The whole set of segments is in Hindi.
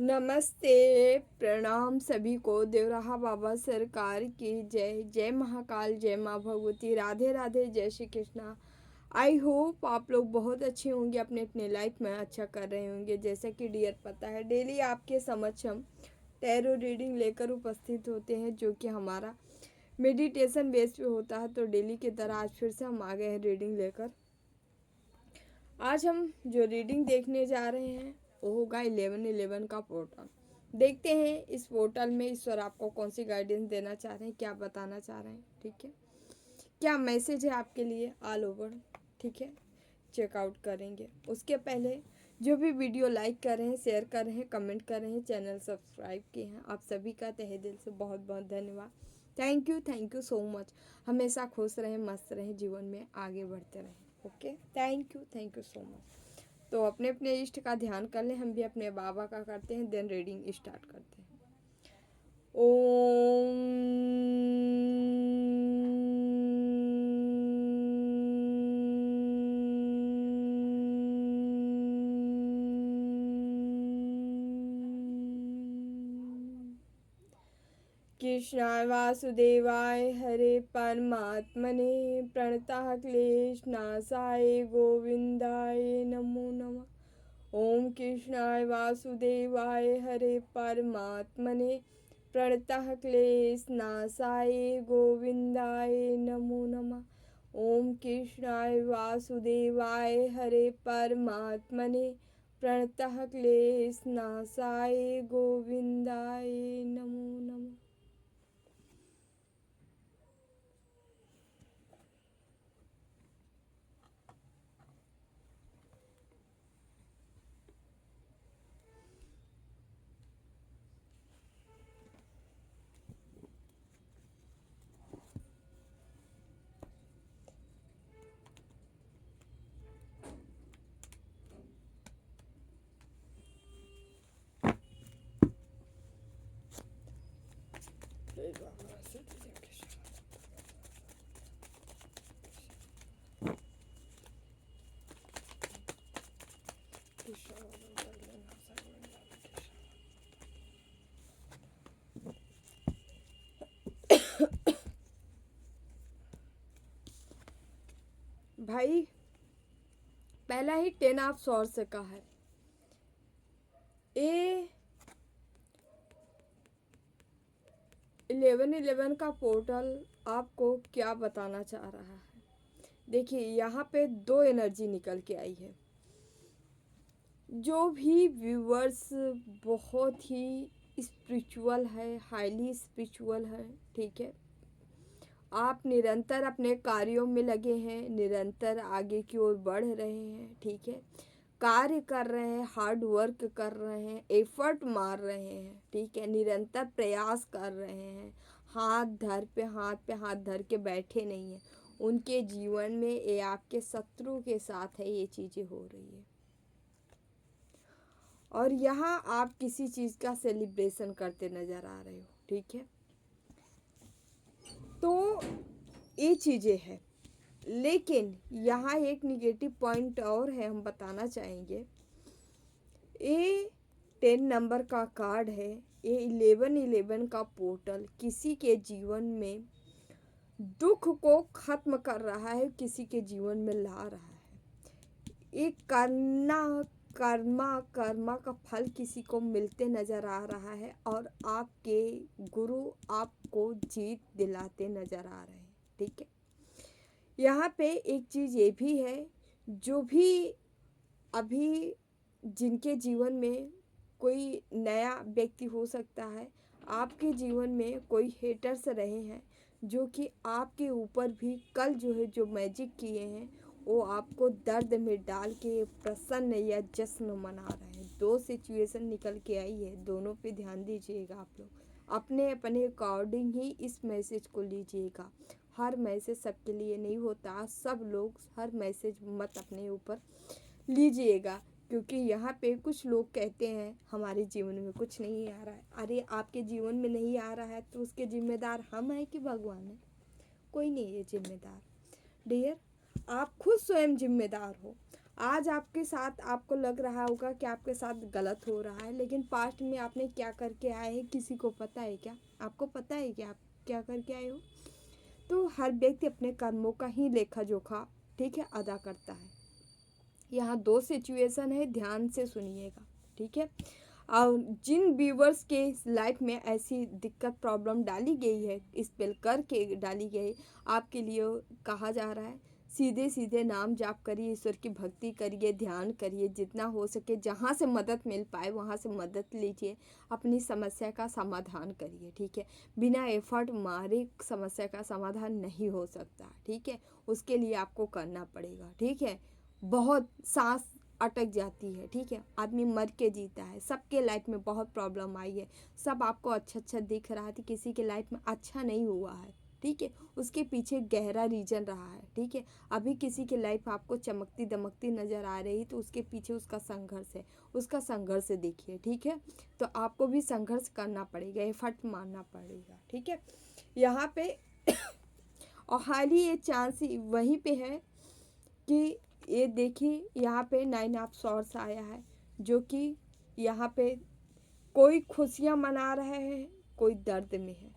नमस्ते, प्रणाम सभी को। देवराहा बाबा सरकार की जय। जय महाकाल, जय माँ भगवती, राधे राधे, जय श्री कृष्णा। आई होप आप लोग बहुत अच्छे होंगे, अपने अपने लाइफ में अच्छा कर रहे होंगे। जैसा कि डियर पता है, डेली आपके समक्ष हम टैरो रीडिंग लेकर उपस्थित होते हैं, जो कि हमारा मेडिटेशन बेस पे होता है। तो डेली की तरह आज फिर से हम आ गए हैं रीडिंग लेकर। आज हम जो रीडिंग देखने जा रहे हैं वो होगा 1111 का पोर्टल। देखते हैं इस पोर्टल में ईश्वर आपको कौन सी गाइडेंस देना चाह रहे हैं, क्या बताना चाह रहे हैं। ठीक है, क्या मैसेज है आपके लिए ऑल ओवर। ठीक है, चेकआउट करेंगे। उसके पहले जो भी वीडियो लाइक कर रहे हैं, शेयर कर रहे हैं, कमेंट कर रहे हैं, चैनल सब्सक्राइब किए हैं, आप सभी का तहे दिल से बहुत बहुत धन्यवाद। Thank you so much. हमेशा खुश रहें, मस्त रहें, जीवन में आगे बढ़ते रहें। Okay, thank you so much. तो अपने अपने इष्ट का ध्यान कर लें, हम भी अपने बाबा का करते हैं, देन रीडिंग स्टार्ट करते हैं। ओम कृष्णाय वासुदेवाय हरे परमात्मने प्रणतः क्लेशनाशाय गोविंदाय नमो नमः। ओम कृष्णाय वासुदेवाय हरे परमात्मने प्रणतः क्लेशनाशाय गोविंदाय नमो नमः। ओम कृष्णाय वासुदेवाय हरे परमात्मने प्रणतः क्लेशनाशाय गोविंदाय नमो नमः। भाई, पहला ही 10 ऑफ सॉर्ड्स का है। ए 1111 का पोर्टल आपको क्या बताना चाह रहा है। देखिए, यहाँ पे दो एनर्जी निकल के आई है। जो भी व्यूवर्स बहुत ही स्पिरिचुअल है, हाईली स्पिरिचुअल है, ठीक है, आप निरंतर अपने कार्यों में लगे हैं, निरंतर आगे की ओर बढ़ रहे हैं। ठीक है, कार्य कर रहे हैं, हार्ड वर्क कर रहे हैं, एफर्ट मार रहे हैं। ठीक है, निरंतर प्रयास कर रहे हैं, हाथ पे हाथ धर के बैठे नहीं हैं। उनके जीवन में ये आपके शत्रु के साथ है, ये चीज़ें हो रही है। और यहाँ आप किसी चीज़ का सेलिब्रेशन करते नज़र आ रहे हो। ठीक है, तो ये चीज़ें हैं। लेकिन यहाँ एक निगेटिव पॉइंट और है, हम बताना चाहेंगे। ये 10 नंबर का कार्ड है, ये 1111 का पोर्टल किसी के जीवन में दुख को खत्म कर रहा है, किसी के जीवन में ला रहा है। एक कर्मा का फल किसी को मिलते नज़र आ रहा है, और आपके गुरु आपको जीत दिलाते नज़र आ रहे हैं। ठीक है, यहाँ पे एक चीज़ ये भी है, जो भी अभी जिनके जीवन में कोई नया व्यक्ति हो सकता है, आपके जीवन में कोई हेटर्स रहे हैं, जो कि आपके ऊपर भी कल जो है जो मैजिक किए हैं, वो आपको दर्द में डाल के प्रसन्न या जश्न मना रहे हैं। दो सिचुएशन निकल के आई है, दोनों पे ध्यान दीजिएगा। आप लोग अपने अपने अकॉर्डिंग ही इस मैसेज को लीजिएगा। हर मैसेज सबके लिए नहीं होता, सब लोग हर मैसेज मत अपने ऊपर लीजिएगा, क्योंकि यहाँ पे कुछ लोग कहते हैं हमारे जीवन में कुछ नहीं आ रहा है। अरे, आपके जीवन में नहीं आ रहा है तो उसके जिम्मेदार हम हैं कि भगवान है? कोई नहीं है जिम्मेदार डियर, आप खुद स्वयं जिम्मेदार हो। आज आपके साथ आपको लग रहा होगा कि आपके साथ गलत हो रहा है, लेकिन पास्ट में आपने क्या करके आए हैं किसी को पता है क्या? आपको पता है कि आप क्या करके आए हो? तो हर व्यक्ति अपने कर्मों का ही लेखा जोखा, ठीक है, अदा करता है। यहाँ 2 सिचुएशन है, ध्यान से सुनिएगा, ठीक है। और जिन व्यूवर्स के लाइफ में ऐसी दिक्कत प्रॉब्लम डाली गई है, स्पेल करके डाली गई, आपके लिए कहा जा रहा है सीधे सीधे नाम जाप करिए, ईश्वर की भक्ति करिए, ध्यान करिए, जितना हो सके जहाँ से मदद मिल पाए वहाँ से मदद लीजिए, अपनी समस्या का समाधान करिए, ठीक है। बिना एफर्ट मारे समस्या का समाधान नहीं हो सकता, ठीक है। उसके लिए आपको करना पड़ेगा, ठीक है। बहुत सांस अटक जाती है, ठीक है। आदमी मर के जीता है, सबके लाइफ में बहुत प्रॉब्लम आई है, सब आपको अच्छा अच्छा दिख रहा है, किसी के लाइफ में अच्छा नहीं हुआ है, ठीक है। उसके पीछे गहरा रीजन रहा है, ठीक है। अभी किसी की लाइफ आपको चमकती दमकती नज़र आ रही तो उसके पीछे उसका संघर्ष है, उसका संघर्ष देखिए, ठीक है। तो आपको भी संघर्ष करना पड़ेगा, एफर्ट मारना पड़ेगा, ठीक है। यहाँ पे और हाल ही ये चांस वहीं पे है कि ये देखिए यहाँ पे 9 ऑफ सॉर्ड्स आया है, जो कि यहाँ पे कोई खुशियाँ मना रहे हैं, कोई दर्द में है,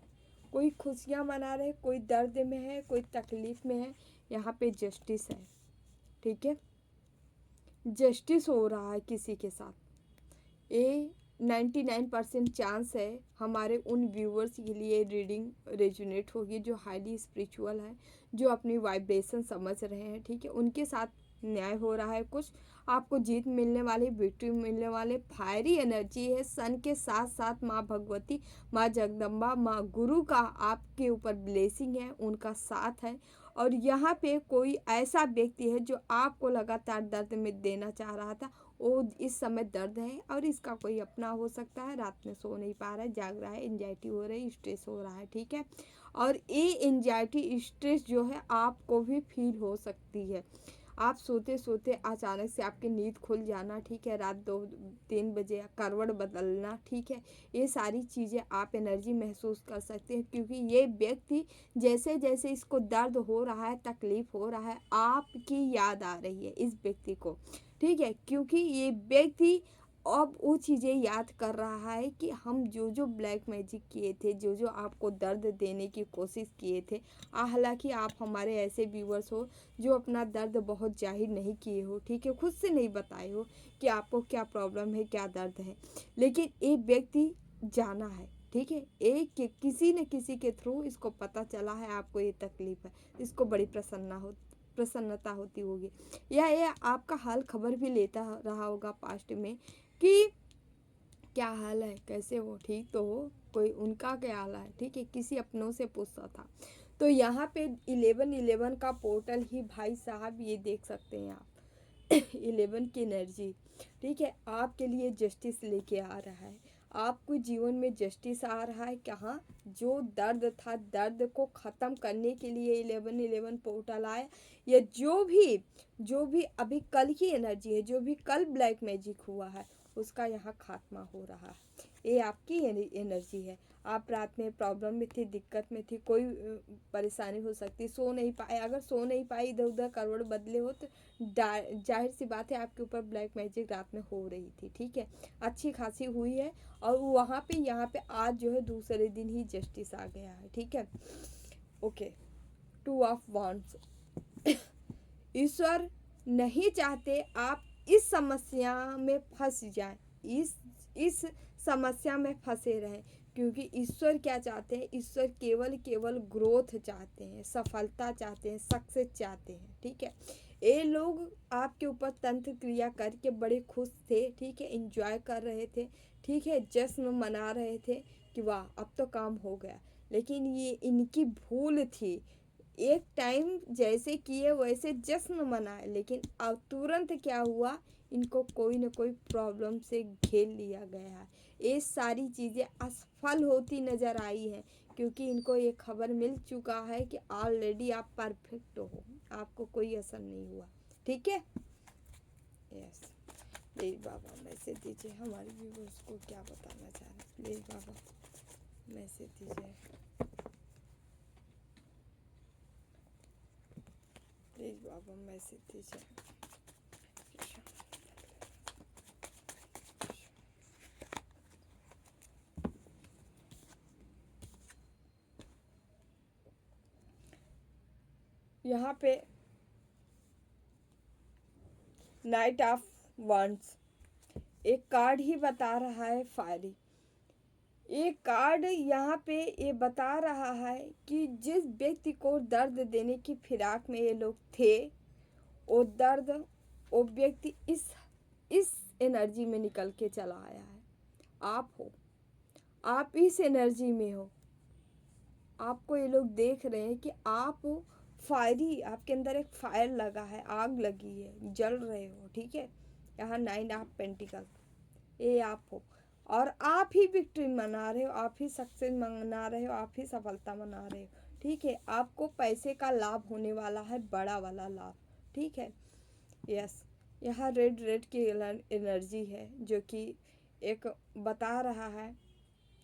कोई खुशियाँ मना रहे, कोई दर्द में है, कोई तकलीफ़ में है। यहाँ पे जस्टिस है, ठीक है। जस्टिस हो रहा है किसी के साथ। ये 99% चांस है हमारे उन व्यूवर्स के लिए रीडिंग रेजोनेट होगी जो हाईली स्पिरिचुअल है, जो अपनी वाइब्रेशन समझ रहे हैं, ठीक है। उनके साथ न्याय हो रहा है, कुछ आपको जीत मिलने वाली, विक्ट्री मिलने वाले, फायरी एनर्जी है। सन के साथ साथ माँ भगवती, माँ जगदम्बा, माँ गुरु का आपके ऊपर ब्लेसिंग है, उनका साथ है। और यहाँ पे कोई ऐसा व्यक्ति है जो आपको लगातार दर्द में देना चाह रहा था, वो इस समय दर्द है और इसका कोई अपना हो सकता है, रात में सो नहीं पा रहा है, जाग रहा है, एंजाइटी हो रही है, स्ट्रेस हो रहा है, ठीक है। और ये एंजाइटी स्ट्रेस जो है आपको भी फील हो सकती है। आप सोते सोते अचानक से आपकी नींद खुल जाना, ठीक है, रात 2-3 बजे करवट बदलना, ठीक है। ये सारी चीज़ें आप एनर्जी महसूस कर सकते हैं, क्योंकि ये व्यक्ति जैसे जैसे इसको दर्द हो रहा है, तकलीफ़ हो रहा है, आपकी याद आ रही है इस व्यक्ति को, ठीक है। क्योंकि ये व्यक्ति अब वो चीज़ें याद कर रहा है कि हम जो जो ब्लैक मैजिक किए थे, जो जो आपको दर्द देने की कोशिश किए थे। हालांकि आप हमारे ऐसे व्यूवर्स हो जो अपना दर्द बहुत जाहिर नहीं किए हो, ठीक है, खुद से नहीं बताए हो कि आपको क्या प्रॉब्लम है, क्या दर्द है, लेकिन एक व्यक्ति जाना है, ठीक है। एक किसी न किसी के थ्रू इसको पता चला है आपको ये तकलीफ़ है, इसको बड़ी प्रसन्नता होती होगी, या ये आपका हाल खबर भी लेता रहा होगा पास्ट में कि क्या हाल है, कैसे हो, ठीक तो हो, कोई उनका क्या हाल है, ठीक है, किसी अपनों से पूछता था। तो यहाँ पे 11-11 का पोर्टल ही भाई साहब ये देख सकते हैं आप 11 की एनर्जी, ठीक है, आपके लिए जस्टिस लेके आ रहा है। आपको जीवन में जस्टिस आ रहा है। कहाँ जो दर्द था, दर्द को ख़त्म करने के लिए 11-11 पोर्टल आया। या जो भी अभी कल की एनर्जी है, जो भी कल ब्लैक मैजिक हुआ है, उसका यहाँ खात्मा हो रहा है। ये आपकी एनर्जी है। आप रात में प्रॉब्लम में थी, दिक्कत में थी, कोई परेशानी हो सकती, सो नहीं पाए, अगर सो नहीं पाई, इधर उधर करवट बदले हो तो जाहिर सी बात है आपके ऊपर ब्लैक मैजिक रात में हो रही थी, ठीक है, अच्छी खासी हुई है। और वहाँ पे यहाँ पे आज जो है दूसरे दिन ही जस्टिस आ गया है, ठीक है। ओके, 2 ऑफ वांड्स ईश्वर नहीं चाहते आप इस समस्या में फंस जाएं, इस समस्या में फंसे रहें, क्योंकि ईश्वर क्या चाहते हैं, ईश्वर केवल ग्रोथ चाहते हैं, सफलता चाहते हैं, सक्सेस चाहते हैं, ठीक है। ये लोग आपके ऊपर तंत्र क्रिया करके बड़े खुश थे, ठीक है, एंजॉय कर रहे थे, ठीक है, जश्न मना रहे थे कि वाह अब तो काम हो गया, लेकिन ये इनकी भूल थी। एक टाइम जैसे किए वैसे जश्न मनाए, लेकिन अब तुरंत क्या हुआ, इनको कोई ना कोई प्रॉब्लम से घेर लिया गया है। ये सारी चीज़ें असफल होती नज़र आई हैं, क्योंकि इनको ये खबर मिल चुका है कि ऑलरेडी आप परफेक्ट हो, आपको कोई असर नहीं हुआ, ठीक है। यस, प्लीज़ बाबा मैसेज दीजिए, हमारे व्यूअर्स को क्या बताना चाह रहे हैं, प्लीज़ बाबा मैसेज दीजिए, प्लीज़ बाबा मैसेज दीजिए, यहाँ पे नाइट ऑफ वंड्स एक कार्ड ही बता रहा है फायरी। ये कार्ड यहाँ पे ये बता रहा है कि जिस व्यक्ति को दर्द देने की फिराक में ये लोग थे, वो दर्द, वो व्यक्ति इस एनर्जी में निकल के चला आया है। आप हो, आप इस एनर्जी में हो। आपको ये लोग देख रहे हैं कि आप फायरी, आपके अंदर एक फायर लगा है, आग लगी है, जल रहे हो, ठीक है। यहाँ 9 ऑफ पेंटिकल, ये आप हो और आप ही विक्ट्री मना रहे हो, आप ही सक्सेस मना रहे हो, आप ही सफलता मना रहे हो, ठीक है। आपको पैसे का लाभ होने वाला है, बड़ा वाला लाभ, ठीक है। यस, यहाँ रेड की एनर्जी है जो कि एक बता रहा है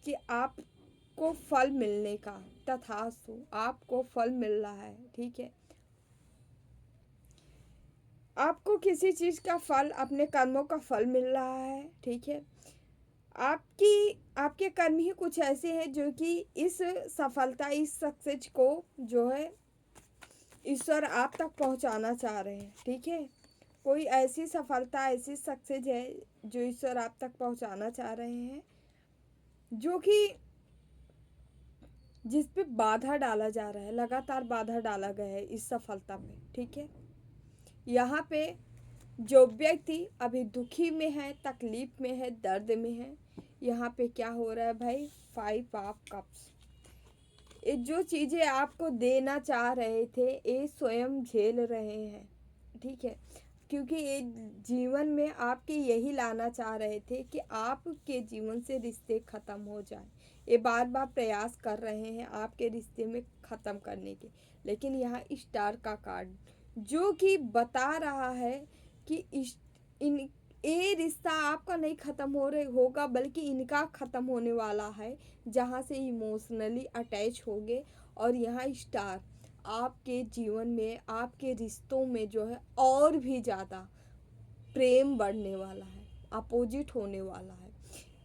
कि आपको फल मिलने का, तथास्तु, आपको फल मिल रहा है, ठीक है। आपको किसी चीज़ का फल, अपने कर्मों का फल मिल रहा है, ठीक है। आपके कर्म ही कुछ ऐसे हैं जो कि इस सफलता, इस सक्सेस को जो है ईश्वर आप तक पहुंचाना चाह रहे हैं, ठीक है। कोई ऐसी सफलता, ऐसी सक्सेस है जो ईश्वर आप तक पहुंचाना चाह रहे हैं, जो कि जिस पे बाधा डाला जा रहा है, लगातार बाधा डाला गया है इस सफलता पे, ठीक है। यहाँ पे जो व्यक्ति अभी दुखी में है, तकलीफ में है, दर्द में है, यहाँ पे क्या हो रहा है भाई, 5 ऑफ कप्स। ये जो चीज़ें आपको देना चाह रहे थे, ये स्वयं झेल रहे हैं, ठीक है। क्योंकि ये जीवन में आपके यही लाना चाह रहे थे कि आपके जीवन से रिश्ते ख़त्म हो जाए। ये बार बार प्रयास कर रहे हैं आपके रिश्ते में ख़त्म करने के। लेकिन यहाँ स्टार का कार्ड जो कि बता रहा है कि ये रिश्ता आपका नहीं ख़त्म होगा, बल्कि इनका ख़त्म होने वाला है, जहाँ से इमोशनली अटैच होंगे। और यहाँ स्टार आपके जीवन में, आपके रिश्तों में जो है और भी ज़्यादा प्रेम बढ़ने वाला है, अपोजिट होने वाला है।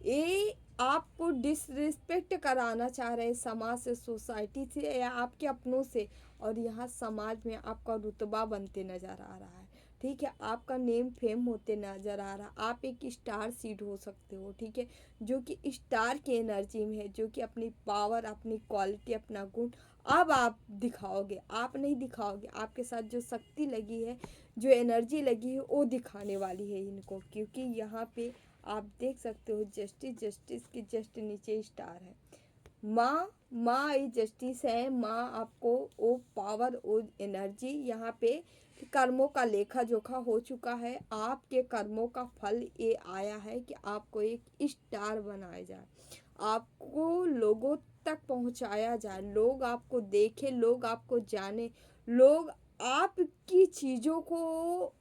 ये आपको डिसरिस्पेक्ट कराना चाह रहे हैं समाज से, सोसाइटी से या आपके अपनों से, और यहाँ समाज में आपका रुतबा बनते नज़र आ रहा है, ठीक है। आपका नेम फेम होते नज़र आ रहा। आप एक स्टार सीड हो सकते हो, ठीक है, जो कि स्टार की एनर्जी में है, जो कि अपनी पावर, अपनी क्वालिटी, अपना गुण अब आप दिखाओगे। आप नहीं दिखाओगे, आपके साथ जो शक्ति लगी है, जो एनर्जी लगी है, वो दिखाने वाली है इनको। क्योंकि यहाँ पे आप देख सकते हो जस्टिस के जस्ट नीचे स्टार है। माँ ये जस्टिस है। माँ आपको वो पावर, वो एनर्जी, यहाँ पे कर्मों का लेखा जोखा हो चुका है। आपके कर्मों का फल ये आया है कि आपको एक स्टार बनाया जाए, आपको लोगों तक पहुंचाया जाए, लोग आपको देखें, लोग आपको जाने, लोग आपकी चीज़ों को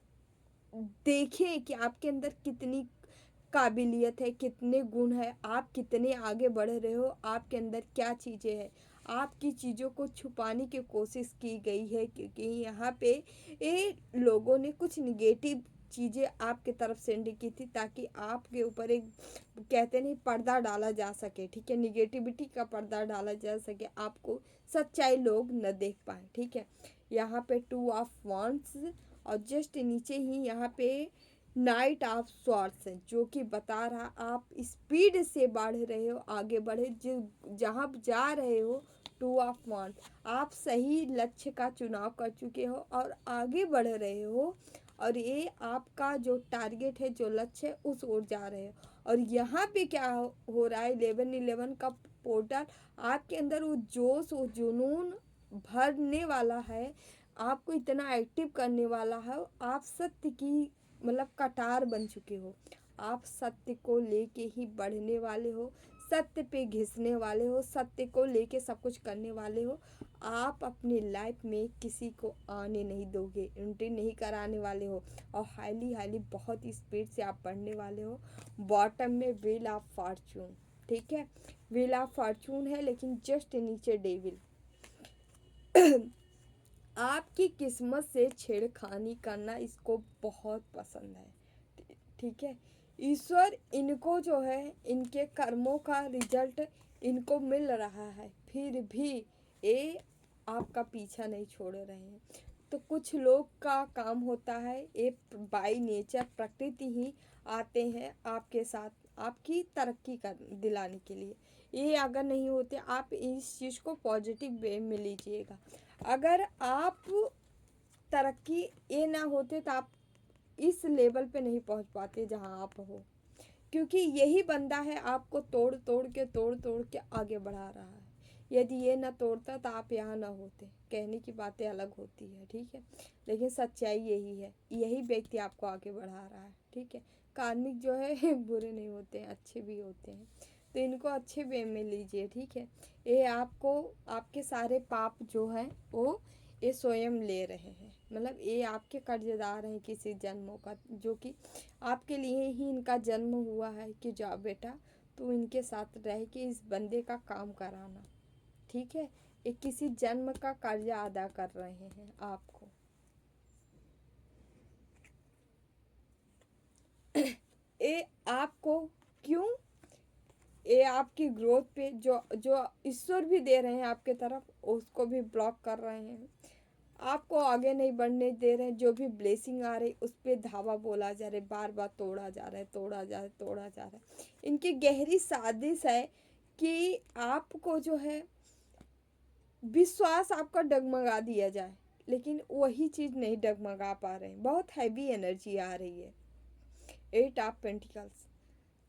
देखें कि आपके अंदर कितनी काबिलियत है, कितने गुण है, आप कितने आगे बढ़ रहे हो, आपके अंदर क्या चीज़ें हैं। आपकी चीज़ों को छुपाने की कोशिश की गई है, क्योंकि यहाँ पे ये लोगों ने कुछ निगेटिव चीज़ें आपके तरफ सेंड की थी, ताकि आपके ऊपर एक, कहते नहीं, पर्दा डाला जा सके, ठीक है। निगेटिविटी का पर्दा डाला जा सके, आपको सच्चाई लोग न देख पाए, ठीक है। यहाँ पे 2 ऑफ वांड्स और जस्ट नीचे ही यहाँ पे नाइट ऑफ स्वॉर्ड्स है, जो कि बता रहा आप स्पीड से बढ़ रहे हो, आगे बढ़े, जहाँ जा रहे हो। 2 ऑफ वांड, आप सही लक्ष्य का चुनाव कर चुके हो और आगे बढ़ रहे हो, और ये आपका जो टारगेट है, जो लक्ष्य है, उस ओर जा रहे हो। और यहाँ पे क्या हो रहा है, 11-11 का पोर्टल आपके अंदर वो जोश, वो जुनून भरने वाला है, आपको इतना एक्टिव करने वाला है। आप सत्य की, मतलब, कटार बन चुके हो। आप सत्य को लेके ही बढ़ने वाले हो, सत्य पे घिसने वाले हो, सत्य को लेके सब कुछ करने वाले हो। आप अपनी लाइफ में किसी को आने नहीं दोगे, एंट्री नहीं कराने वाले हो, और हाईली बहुत स्पीड से आप बढ़ने वाले हो। बॉटम में व्हील ऑफ फॉर्चून, ठीक है, व्हील ऑफ फॉर्चून है, लेकिन जस्ट नीचे डेविल। आपकी किस्मत से छेड़खानी करना इसको बहुत पसंद है, ठीक है। ईश्वर इनको जो है, इनके कर्मों का रिजल्ट इनको मिल रहा है, फिर भी ये आपका पीछा नहीं छोड़ रहे हैं। तो कुछ लोग का काम होता है, ये बाई नेचर प्रकृति ही आते हैं आपके साथ आपकी तरक्की कर दिलाने के लिए। ये अगर नहीं होते, आप इस चीज़ को पॉजिटिव वे में लीजिएगा। अगर आप तरक्की ये ना होते तो आप इस लेवल पे नहीं पहुंच पाते जहां आप हो, क्योंकि यही बंदा है आपको तोड़ तोड़ के आगे बढ़ा रहा है। यदि ये ना तोड़ता तो आप यहाँ ना होते। कहने की बातें अलग होती है, ठीक है, लेकिन सच्चाई यही है। यही व्यक्ति आपको आगे बढ़ा रहा है, ठीक है। कार्मिक जो है बुरे नहीं होते हैं, अच्छे भी होते हैं, तो इनको अच्छे वे में लीजिए, ठीक है। ये आपको आपके सारे पाप जो है वो ये स्वयं ले रहे हैं, मतलब ये आपके कर्जदार हैं किसी जन्मों का, जो कि आपके लिए ही इनका जन्म हुआ है कि जाओ बेटा तू इनके साथ रह के इस बंदे का काम कराना, ठीक है। ये किसी जन्म का कर्जा अदा कर रहे हैं आपको। ये आपको क्यों, ये आपकी ग्रोथ पे जो जो ईश्वर भी दे रहे हैं आपके तरफ, उसको भी ब्लॉक कर रहे हैं, आपको आगे नहीं बढ़ने दे रहे हैं। जो भी ब्लेसिंग आ रही उस पर धावा बोला जा रहा है, बार बार तोड़ा जा रहा है, तोड़ा जा रहा है, तोड़ा जा रहा है। इनकी गहरी साजिश है कि आपको जो है विश्वास आपका डगमगा दिया जाए, लेकिन वही चीज़ नहीं डगमगा पा रहे हैं। बहुत हैवी एनर्जी आ रही है। 8 ऑफ पेंटिकल्स,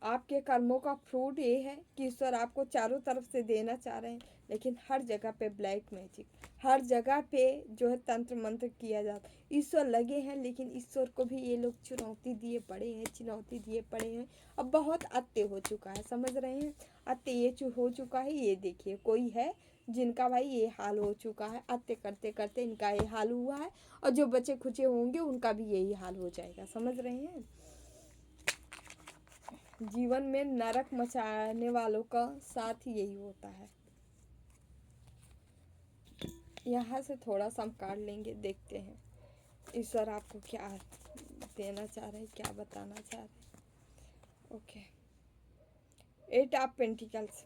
आपके कर्मों का फ्रूट ये है कि ईश्वर आपको चारों तरफ से देना चाह रहे हैं, लेकिन हर जगह पे ब्लैक मैजिक, हर जगह पे जो है तंत्र मंत्र किया जाता है। ईश्वर लगे हैं, लेकिन ईश्वर को भी ये लोग चुनौती दिए पड़े हैं, चुनौती दिए पड़े हैं। अब बहुत अत्य हो चुका है, समझ रहे हैं, अत्य ये हो चुका है। ये देखिए कोई है जिनका भाई ये हाल हो चुका है, अत्य करते करते इनका ये हाल हुआ है, और जो बचे खुचे होंगे उनका भी यही हाल हो जाएगा, समझ रहे हैं। जीवन में नरक मचाने वालों का साथ यही होता है। यहाँ से थोड़ा सा हम काट लेंगे, देखते हैं ईश्वर आपको क्या देना चाह रहे हैं, क्या बताना चाह रहे हैं। ओके, 8 ऑफ पेंटिकल्स,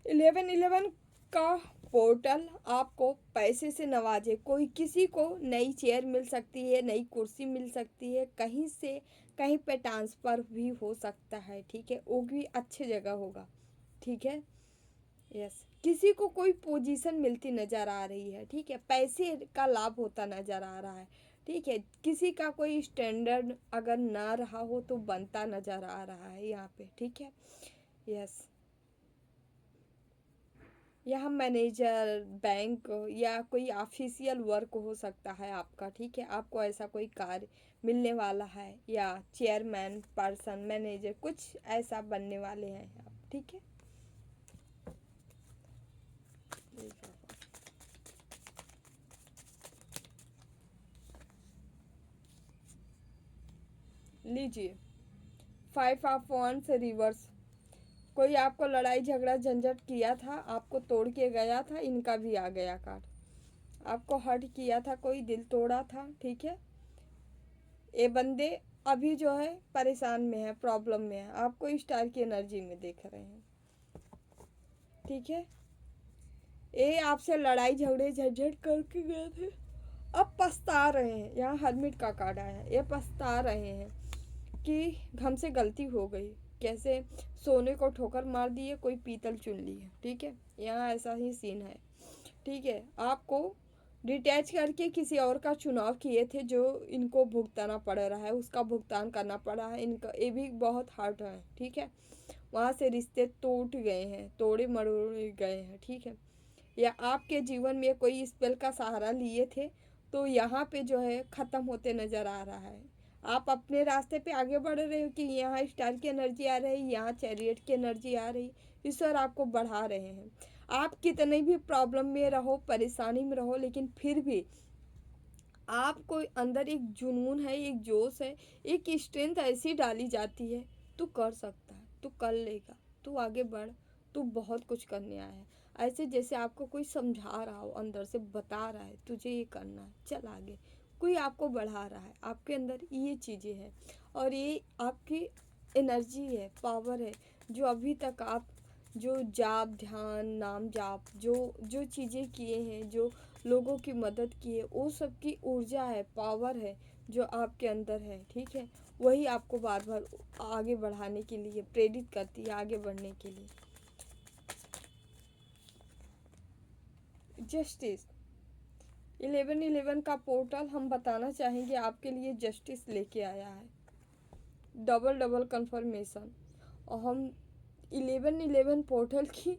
11 का पोर्टल आपको पैसे से नवाजे। कोई किसी को नई चेयर मिल सकती है, नई कुर्सी मिल सकती है, कहीं से कहीं पे ट्रांसफ़र भी हो सकता है, ठीक है, वो भी अच्छी जगह होगा, ठीक है। यस, किसी को कोई पोजीशन मिलती नज़र आ रही है, ठीक है, पैसे का लाभ होता नज़र आ रहा है, ठीक है। किसी का कोई स्टैंडर्ड अगर ना रहा हो तो बनता नज़र आ रहा है यहाँ पे, ठीक है। यस, यहाँ मैनेजर, बैंक या कोई ऑफिशियल वर्क हो सकता है आपका, ठीक है। आपको ऐसा कोई कार्य मिलने वाला है, या चेयरमैन पर्सन, मैनेजर, कुछ ऐसा बनने वाले हैं आप, ठीक है। लीजिए 5 ऑफ wands रिवर्स। कोई आपको लड़ाई झगड़ा झंझट किया था, आपको तोड़ के गया था, इनका भी आ गया कार्ड। आपको हर्ट किया था, कोई दिल तोड़ा था, ठीक है। ये बंदे अभी जो है परेशान में है, प्रॉब्लम में है, आपको स्टार की एनर्जी में देख रहे हैं, ठीक है। ये आपसे लड़ाई झगड़े झंझट करके गए थे, अब पछता रहे हैं। यहाँ हर्मिट का कार्ड आया है, ये पछता रहे हैं कि हमसे गलती हो गई। कैसे सोने को ठोकर मार दी है, कोई पीतल चुन ली है, ठीक है। यहाँ ऐसा ही सीन है, ठीक है। आपको डिटैच करके किसी और का चुनाव किए थे, जो इनको भुगताना पड़ रहा है, उसका भुगतान करना पड़ा है इनका, ये भी बहुत हार्ड है, ठीक है। वहाँ से रिश्ते टूट गए हैं, तोड़े मरोड़े गए हैं, ठीक है। या आपके जीवन में कोई स्पेल का सहारा लिए थे, तो यहाँ पे जो है ख़त्म होते नज़र आ रहा है। आप अपने रास्ते पे आगे बढ़ रहे हो कि यहाँ स्टार की एनर्जी आ रही, यहाँ चैरियट की एनर्जी आ रही, ईश्वर आपको बढ़ा रहे हैं। आप कितने भी प्रॉब्लम में रहो, परेशानी में रहो, लेकिन फिर भी आपको अंदर एक जुनून है, एक जोश है, एक स्ट्रेंथ ऐसी डाली जाती है, तू कर सकता है, तू कर लेगा, तू आगे बढ़, तू बहुत कुछ करने आया है। ऐसे जैसे आपको कोई समझा रहा हो, अंदर से बता रहा है तुझे ये करना है, चल आगे, कोई आपको बढ़ा रहा है। आपके अंदर ये चीज़ें हैं, और ये आपकी एनर्जी है, पावर है, जो अभी तक आप जो जाप ध्यान नाम जाप जो जो चीज़ें किए हैं, जो लोगों की मदद की है, वो सब की ऊर्जा है, पावर है जो आपके अंदर है, ठीक है। वही आपको बार बार आगे बढ़ाने के लिए प्रेरित करती है, आगे बढ़ने के लिए। जस्टिस 1111 का पोर्टल हम बताना चाहेंगे आपके लिए जस्टिस लेके आया है, डबल डबल कंफर्मेशन। और हम 1111 पोर्टल की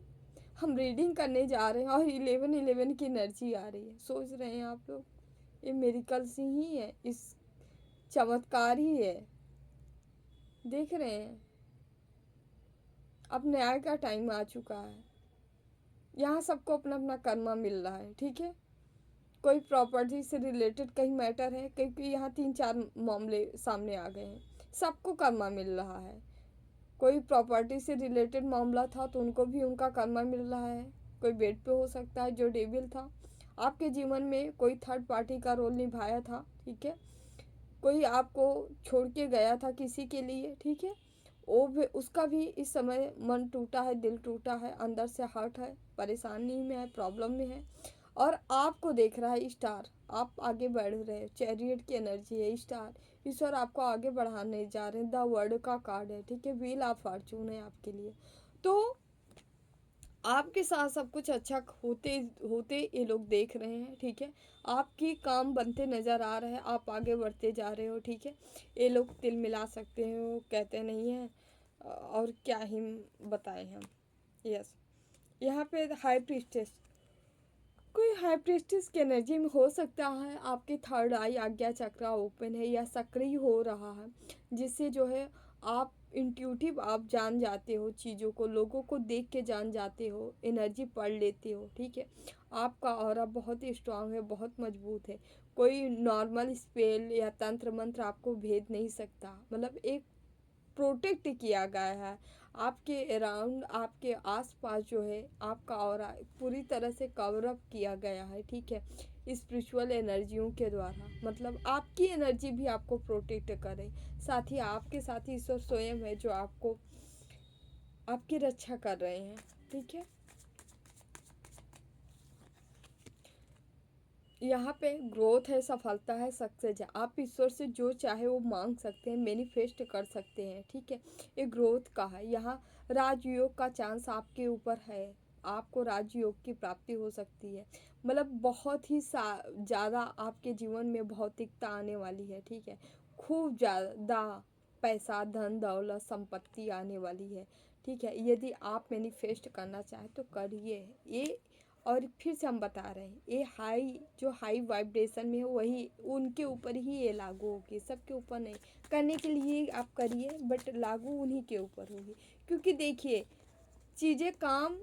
हम रीडिंग करने जा रहे हैं और 1111 की एनर्जी आ रही है। सोच रहे हैं आप लोग, ये मेरिकल्स ही है, इस चमत्कार ही है। देख रहे हैं, अब न्याय का टाइम आ चुका है। यहाँ सबको अपना अपना कर्मा मिल रहा है, ठीक है। कोई प्रॉपर्टी से रिलेटेड कहीं मैटर है, क्योंकि यहाँ 3-4 मामले सामने आ गए हैं। सबको कर्मा मिल रहा है। कोई प्रॉपर्टी से रिलेटेड मामला था तो उनको भी उनका कर्मा मिल रहा है। कोई बेड पे हो सकता है जो डेविल था। आपके जीवन में कोई थर्ड पार्टी का रोल निभाया था, ठीक है। कोई आपको छोड़ के गया था किसी के लिए, ठीक है। वो भी, उसका भी इस समय मन टूटा है, दिल टूटा है, अंदर से हर्ट है, परेशानी में है, प्रॉब्लम में है। और आपको देख रहा है स्टार, आप आगे बढ़ रहे हैं। चैरियट की एनर्जी है, स्टार, ईश्वर आपको आगे बढ़ाने जा रहे हैं। द वर्ल्ड का कार्ड है, ठीक है। व्हील ऑफ फॉर्चून है आपके लिए। तो आपके साथ सब कुछ अच्छा होते होते ये लोग देख रहे हैं, ठीक है। आपकी काम बनते नज़र आ रहे हैं, आप आगे बढ़ते जा रहे हो, ठीक है। ये लोग तिल मिला सकते हैं, वो कहते नहीं हैं, और क्या ही बताएं हम। यस, यहाँ पे हाई प्रीस्टेस, कोई हाई प्रीस्टेस की एनर्जी में हो सकता है। आपके थर्ड आई आज्ञा चक्र ओपन है या सक्रिय हो रहा है, जिससे जो है आप इंट्यूटिव, आप जान जाते हो चीज़ों को, लोगों को देख के जान जाते हो, एनर्जी पढ़ लेते हो, ठीक है। आपका ऑरा बहुत ही स्ट्रांग है, बहुत मजबूत है। कोई नॉर्मल स्पेल या तंत्र मंत्र आपको भेद नहीं सकता। मतलब एक प्रोटेक्ट किया गया है आपके अराउंड, आपके आसपास जो है आपका ऑरा पूरी तरह से कवर अप किया गया है, ठीक है। स्पिरिचुअल एनर्जियों के द्वारा, मतलब आपकी एनर्जी भी आपको प्रोटेक्ट करे। साथ ही आपके साथ ही ईश्वर स्वयं है जो आपको, आपकी रक्षा कर रहे हैं, ठीक है। यहाँ पे ग्रोथ है, सफलता है, सक्सेस है। आप ईश्वर से जो चाहे वो मांग सकते हैं, मैनिफेस्ट कर सकते हैं, ठीक है। ये ग्रोथ का है। यहाँ राजयोग का चांस आपके ऊपर है, आपको राजयोग की प्राप्ति हो सकती है। मतलब बहुत ही ज़्यादा आपके जीवन में भौतिकता आने वाली है, ठीक है। खूब ज़्यादा पैसा, धन दौलत, संपत्ति आने वाली है, ठीक है। यदि आप मैनिफेस्ट करना चाहें तो करिए ये। और फिर से हम बता रहे हैं, ये हाई, जो हाई वाइब्रेशन में है वही उनके ऊपर ही ये लागू होगी, सबके ऊपर नहीं। करने के लिए आप करिए, बट लागू उन्हीं के ऊपर होगी। क्योंकि देखिए, चीज़ें काम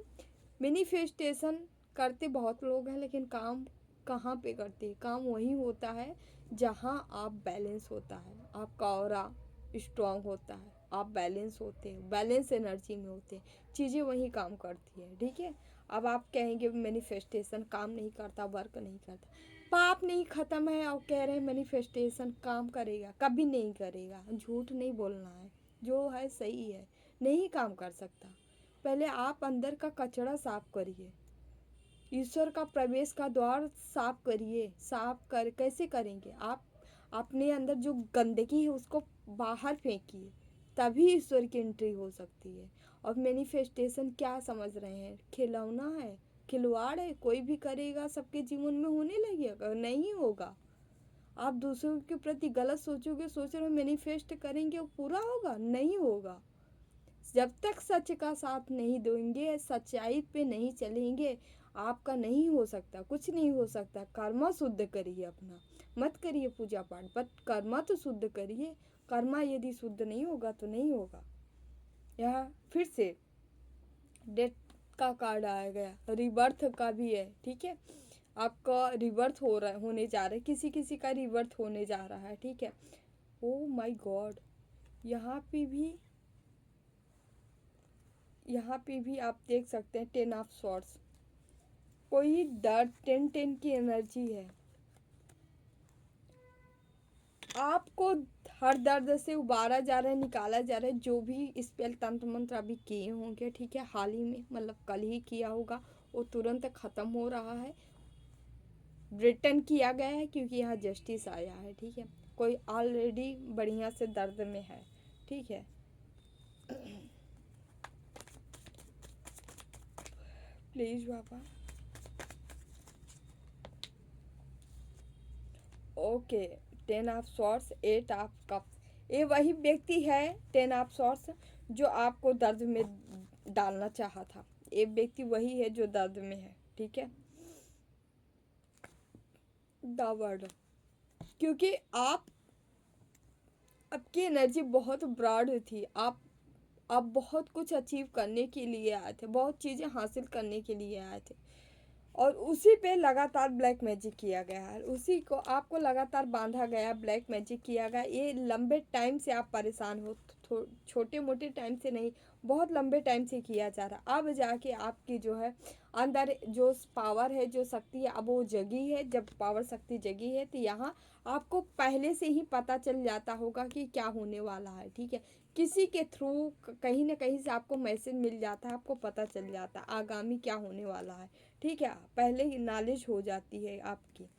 मैनिफेस्टेशन करते बहुत लोग हैं, लेकिन काम कहाँ पे करते हैं? काम वहीं होता है जहाँ आप बैलेंस होता है, आपका ऑरा स्ट्रांग होता है, आप बैलेंस होते हैं, बैलेंस एनर्जी में होते हैं, चीज़ें वहीं काम करती है, ठीक है। अब आप कहेंगे मैनिफेस्टेशन काम नहीं करता, वर्क नहीं करता, पाप नहीं ख़त्म है और कह रहे हैं मैनिफेस्टेशन काम करेगा, कभी नहीं करेगा। झूठ नहीं बोलना है, जो है सही है, नहीं काम कर सकता। पहले आप अंदर का कचरा साफ करिए, ईश्वर का प्रवेश का द्वार साफ करिए। साफ कर कैसे करेंगे आप? अपने अंदर जो गंदगी है उसको बाहर फेंकिए, तभी ईश्वर की एंट्री हो सकती है। और मैनिफेस्टेशन क्या समझ रहे हैं? खिलौना है, खिलवाड़ है, कोई भी करेगा सबके जीवन में होने लगेगा? नहीं होगा। आप दूसरों के प्रति गलत सोचोगे, सोच रहे हो मैनिफेस्ट करेंगे वो पूरा होगा? नहीं होगा। जब तक सच का साथ नहीं देंगे, सच्चाई पे नहीं चलेंगे, आपका नहीं हो सकता, कुछ नहीं हो सकता। कर्मा शुद्ध करिए अपना, मत करिए पूजा पाठ, बट कर्मा तो शुद्ध करिए। कर्मा यदि शुद्ध नहीं होगा तो नहीं होगा। यहाँ फिर से डेथ का कार्ड आ गया, रिबर्थ का भी है, ठीक है। आपका रिबर्थ हो रहा है, होने जा रहा है, किसी किसी का रिबर्थ होने जा रहा है, ठीक है। ओ माय गॉड, यहाँ पे भी, यहाँ पे भी आप देख सकते हैं 10 ऑफ सॉर्ड्स। कोई डर, 10-10 की एनर्जी है। आपको हर दर्द से उबारा जा रहा है, निकाला जा रहा है। जो भी स्पेल तंत्र मंत्र अभी किए होंगे, ठीक है, हाल ही में, मतलब कल ही किया होगा, वो तुरंत ख़त्म हो रहा है, रिटर्न किया गया है, क्योंकि यहाँ जस्टिस आया है, ठीक है। कोई ऑलरेडी बढ़िया से दर्द में है, ठीक है। Please Baba. Okay, 10 of swords, 8 of cups. ये वही व्यक्ति है 10 ऑफ सॉर्ड्स जो आपको दर्द में डालना चाहा था। ये व्यक्ति वही है जो दर्द में है, ठीक है। द वर्ड, क्योंकि आपकी एनर्जी बहुत ब्रॉड थी। आप बहुत कुछ अचीव करने के लिए आए थे, बहुत चीज़ें हासिल करने के लिए आए थे, और उसी पे लगातार ब्लैक मैजिक किया गया है, उसी को आपको लगातार बांधा गया, ब्लैक मैजिक किया गया। ये लंबे टाइम से आप परेशान हो, छोटे मोटे टाइम से नहीं, बहुत लंबे टाइम से किया जा रहा। अब जाके आपकी जो है अंदर जो पावर है, जो शक्ति है, अब वो जगी है। जब पावर शक्ति जगी है तो यहाँ आपको पहले से ही पता चल जाता होगा कि क्या होने वाला है, ठीक है। किसी के थ्रू कहीं ना कहीं से आपको मैसेज मिल जाता है, आपको पता चल जाता है आगामी क्या होने वाला है, ठीक है। पहले ही नॉलेज हो जाती है आपकी।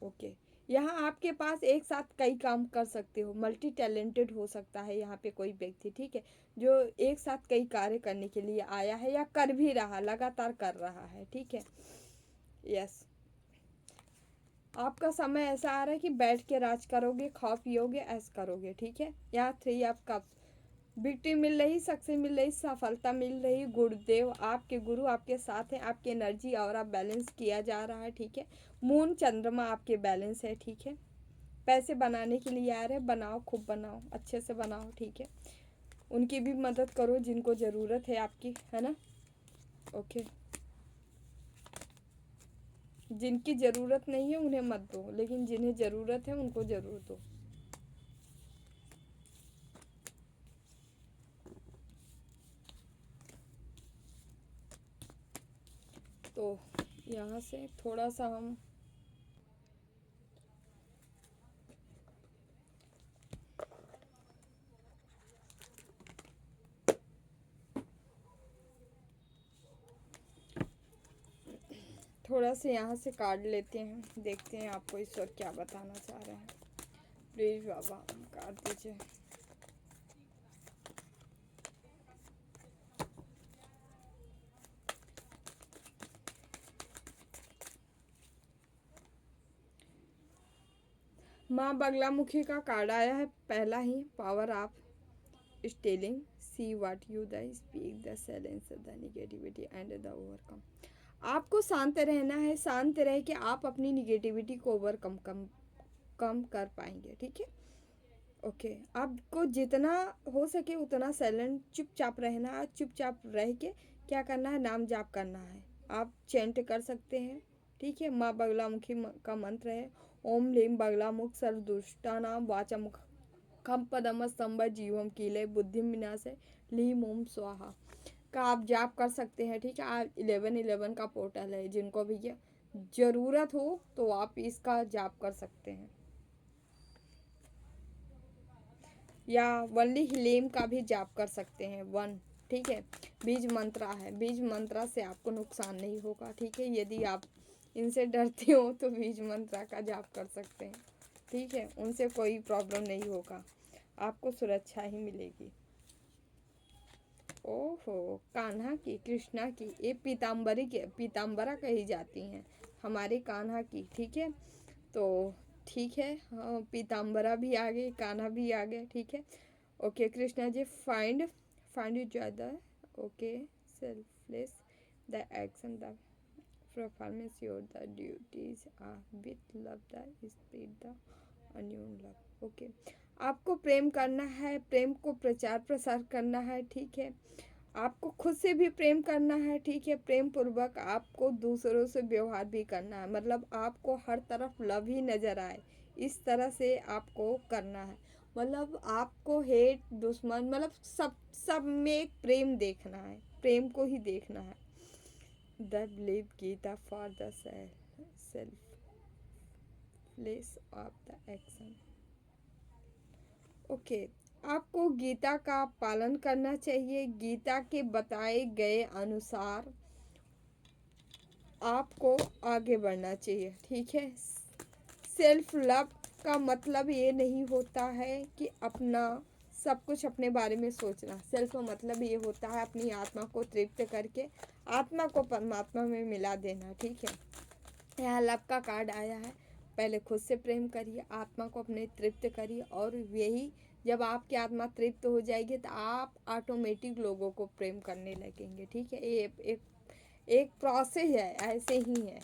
ओके, यहाँ आपके पास एक साथ कई काम कर सकते हो, मल्टी टैलेंटेड हो सकता है यहाँ पे कोई व्यक्ति, ठीक है, जो एक साथ कई कार्य करने के लिए आया है या कर भी रहा, लगातार कर रहा है, ठीक है। यस, आपका समय ऐसा आ रहा है कि बैठ के राज करोगे, खा पियोगे, ऐसा करोगे, ठीक है। यहाँ 3 ऑफ कप्स, विक्ट्री मिल रही, सक्सेस मिल रही, सफलता मिल रही। गुरुदेव, आपके गुरु आपके साथ हैं, आपकी एनर्जी और आप बैलेंस किया जा रहा है, ठीक है। मून चंद्रमा आपके बैलेंस है, ठीक है। पैसे बनाने के लिए आ रहे हैं, बनाओ, खूब बनाओ, अच्छे से बनाओ, ठीक है। उनकी भी मदद करो जिनको ज़रूरत है आपकी, है ना। ओके, जिनकी ज़रूरत नहीं है उन्हें मत दो, लेकिन जिन्हें ज़रूरत है उनको ज़रूर दो। तो यहाँ से थोड़ा सा हम थोड़ा सा यहाँ से कार्ड लेते हैं, देखते हैं आपको ईश्वर क्या बताना चाह रहे हैं। प्लीज़ बाबा कार्ड दीजिए। माँ बगलामुखी का कार्ड आया है, पहला ही, power of stillness, see what you the speak the silence the negativity and the overcome. आपको शांत रहना है, शांत रह के आप अपनी निगेटिविटी को ओवरकम कम कर पाएंगे, ठीक है। ओके, आपको जितना हो सके उतना साइलेंट, चुपचाप रहना है। चुपचाप रह के क्या करना है, नाम जाप करना है। आप चैंट कर सकते हैं, ठीक है। माँ बगलामुखी का मंत्र है, ओम लीम बगलामुख सर्वदुष्टानाम वाचामुख खम पदम स्तंभ जीवम कीले बुद्धिम विनाशे लीम ओम स्वाहा का आप जाप कर सकते हैं, ठीक है। आप 1111 का पोर्टल है, जिनको भी ये ज़रूरत हो तो आप इसका जाप कर सकते हैं, या वनली हिलेम का भी जाप कर सकते हैं, वन, ठीक है। बीज मंत्रा है, बीज मंत्रा से आपको नुकसान नहीं होगा, ठीक है। यदि आप इनसे डरते हो तो बीज मंत्रा का जाप कर सकते हैं, ठीक है। उनसे कोई प्रॉब्लम नहीं होगा, आपको सुरक्षा ही मिलेगी। ओहो, कान्हा की, कृष्णा की, ये पीताम्बरी के, पीताम्बरा कही जाती हैं हमारे कान्हा की, ठीक है। तो ठीक है, हाँ, पीताम्बरा भी आ गई, कान्हा भी आ गए, ठीक है। Okay Krishna ji, find find each other, okay, selfless the action the performance your the duties are with love the speed the अन्यून लव। ओके, आपको प्रेम करना है, प्रेम को प्रचार प्रसार करना है, ठीक है। आपको खुद से भी प्रेम करना है, ठीक है। प्रेम पूर्वक आपको दूसरों से व्यवहार भी करना है, मतलब आपको हर तरफ लव ही नज़र आए, इस तरह से आपको करना है। मतलब आपको हेट, दुश्मन, मतलब सब में एक प्रेम देखना है, प्रेम को ही देखना है। The believe Gita for the selfless of the action. Okay, आपको गीता का पालन करना चाहिए। गीता के बताए गए अनुसार आपको आगे बढ़ना चाहिए, ठीक है। सेल्फ लव का मतलब ये नहीं होता है कि अपना सब कुछ अपने बारे में सोचना। सेल्फ का मतलब ये होता है अपनी आत्मा को तृप्त करके आत्मा को परमात्मा में मिला देना, ठीक है। यहाँ लव का कार्ड आया है। पहले खुद से प्रेम करिए, आत्मा को अपने तृप्त करिए, और यही जब आपकी आत्मा तृप्त हो जाएगी तो आप ऑटोमेटिक लोगों को प्रेम करने लगेंगे, ठीक है। ये एक प्रोसेस है, ऐसे ही है।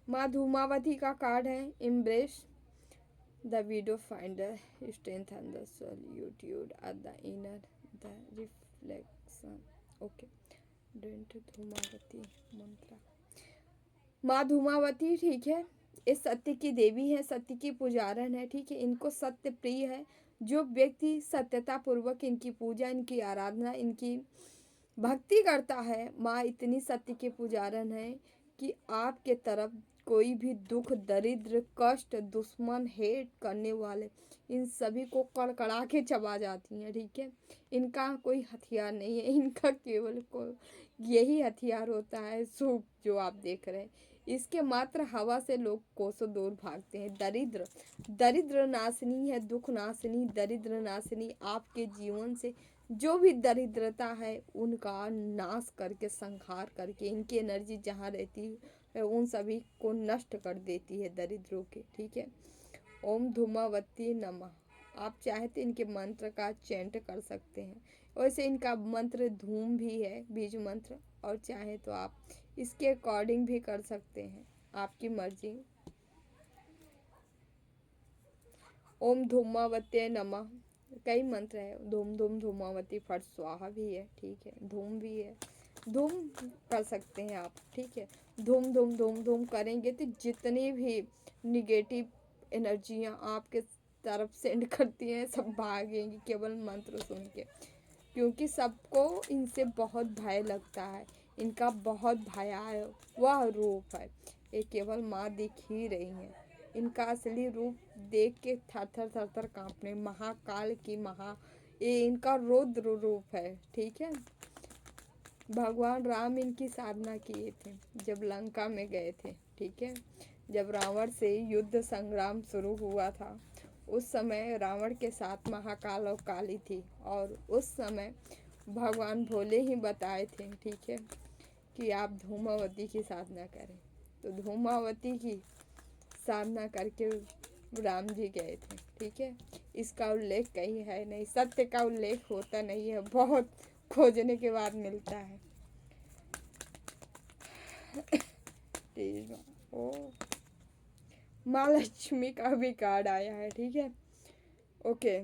माँ धूमावती का कार्ड है। Embrace the widow finder strength and the solitude at the inner the reflection. Okay, dent Dhumavati मंत्र। माँ धूमावती, ठीक है, इस सत्य की देवी है, सत्य की पुजारन है, ठीक है। इनको सत्य प्रिय है। जो व्यक्ति सत्यता पूर्वक इनकी पूजा, इनकी आराधना, इनकी भक्ति करता है, माँ इतनी सत्य के पुजारन है कि आपके तरफ कोई भी दुख, दरिद्र, कष्ट, दुश्मन, हेट करने वाले, इन सभी को कड़कड़ा के चबा जाती हैं, ठीक है। इनका कोई हथियार नहीं है, इनका केवल यही हथियार होता है, सूप जो आप देख रहे हैं। इसके मात्र हवा से लोग कोसों दूर भागते हैं। दरिद्र, दरिद्र नाशनी है, दुख नाशनी, दरिद्र नाशनी। आपके जीवन से जो भी दरिद्रता है उनका नाश करके, संहार करके, इनकी एनर्जी जहाँ रहती है उन सभी को नष्ट कर देती है, दरिद्रों के, ठीक है। ओम धूमावती नमः। आप चाहे तो इनके मंत्र का चैंट कर सकते हैं। वैसे इनका मंत्र धूम भी है, बीज मंत्र, और चाहे तो आप इसके अकॉर्डिंग भी कर सकते हैं, आपकी मर्जी। ओम धूमावती नमः कई मंत्र है। धूम धूम धूमावती फट स्वाहा भी है, ठीक है। धूम भी है, धूम कर सकते हैं आप, ठीक है। धूम धूम धूम धूम करेंगे तो जितनी भी निगेटिव एनर्जियाँ आपके तरफ सेंड करती हैं सब भागेंगी केवल मंत्र सुन के, क्योंकि सबको इनसे बहुत भय लगता है। इनका बहुत भयावह वह रूप है। ये केवल माँ दिख ही रही हैं। इनका असली रूप देख के थर थर थर थर कांपने, महाकाल की ये इनका रुद्र रूप है, ठीक है। भगवान राम इनकी साधना किए थे जब लंका में गए थे, ठीक है। जब रावण से युद्ध संग्राम शुरू हुआ था उस समय रावण के साथ महाकाल और काली थी, और उस समय भगवान भोले ही बताए थे, ठीक है, कि आप धूमावती की साधना करें। तो धूमावती की साधना करके राम जी गए थे, ठीक है। इसका उल्लेख कहीं है नहीं, सत्य का उल्लेख होता नहीं है, बहुत खोजने के बाद मिलता है। ओ माँ लक्ष्मी का भी कार्ड आया है, ठीक है। Okay,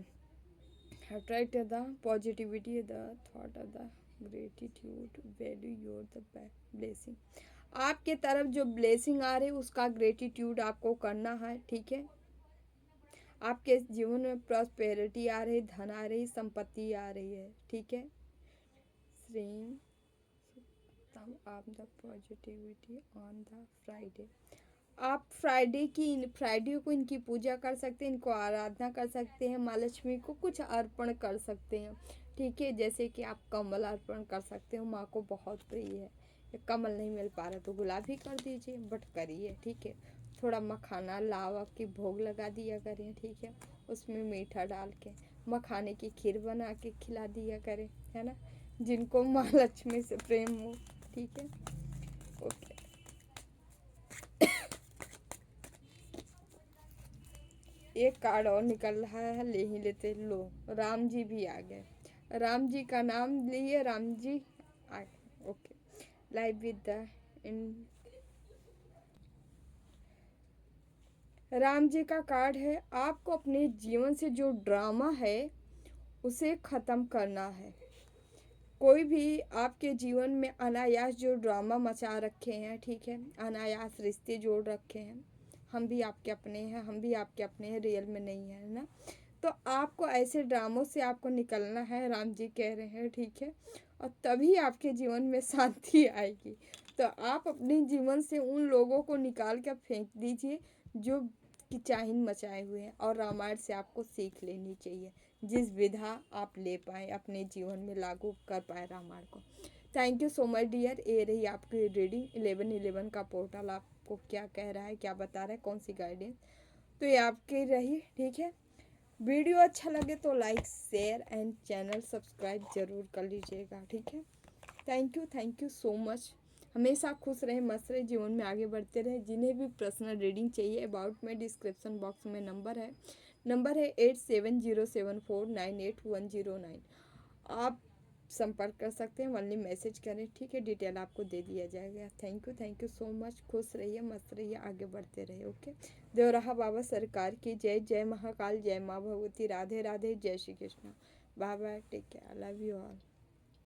attract the positivity, the thought of the gratitude, value your the blessing। आपके तरफ जो ब्लेसिंग आ रही है उसका ग्रेटिट्यूड आपको करना है, ठीक है। आपके जीवन में प्रॉस्पेरिटी आ रही, धन आ रही, संपत्ति आ रही है, ठीक है। श्रीम आप the positivity on the Friday. आप फ्राइडे को इनकी पूजा कर सकते हैं, इनको आराधना कर सकते हैं, माँ लक्ष्मी को कुछ अर्पण कर सकते हैं, ठीक है। जैसे कि आप कमल अर्पण कर सकते हो, माँ को बहुत प्रिय है। कमल नहीं मिल पा रहा तो गुलाब ही कर दीजिए, बट करिए, ठीक है। थोड़ा मखाना लावा की भोग लगा दिया करें, ठीक है। उसमें मीठा डाल के मखाने की खीर बना के खिला दिया करें, है ना, जिनको माँ लक्ष्मी से प्रेम हो, ठीक है। ओके, एक कार्ड और निकल रहा है, ले ही लेते। लो, राम जी भी आ गए। राम जी का नाम लिए, राम जी आ गए। Okay, live with the in Ram ji का कार्ड है। आपको अपने जीवन से जो ड्रामा है उसे ख़त्म करना है। कोई भी आपके जीवन में अनायास जो ड्रामा मचा रखे हैं, ठीक है, अनायास रिश्ते जोड़ रखे हैं, हम भी आपके अपने हैं, हम भी आपके अपने हैं, रियल में नहीं है ना। तो आपको ऐसे ड्रामों से आपको निकलना है, राम जी कह रहे हैं, ठीक है। और तभी आपके जीवन में शांति आएगी। तो आप अपने जीवन से उन लोगों को निकाल कर फेंक दीजिए जो किचाहिन मचाए हुए हैं, और रामायण से आपको सीख लेनी चाहिए, जिस विधा आप ले पाए अपने जीवन में लागू कर पाए रामायण को। Thank you so much dear. ये रही आपकी रीडिंग 11/11 का पोर्टल आपको क्या कह रहा है, क्या बता रहा है, कौन सी गाइडेंस, तो ये आपकी रही। ठीक है, वीडियो अच्छा लगे तो like share and channel subscribe जरूर कर लीजिएगा। ठीक है, थैंक यू सो मच। हमेशा खुश रहें, मस्त रहें, जीवन में आगे बढ़ते रहें। जिन्हें भी पर्सनल रीडिंग चाहिए अबाउट में डिस्क्रिप्शन बॉक्स में नंबर है 8707498109। आप संपर्क कर सकते हैं, ओनली मैसेज करें। ठीक है, डिटेल आपको दे दिया जाएगा। Thank you so much. खुश रहिए, मस्त रहिए, आगे बढ़ते रहिए। ओके, देवराहा बाबा सरकार की जय। जय महाकाल, जय माँ भगवती, राधे राधे, जय Shri Krishna. Bye bye, take care, love you all.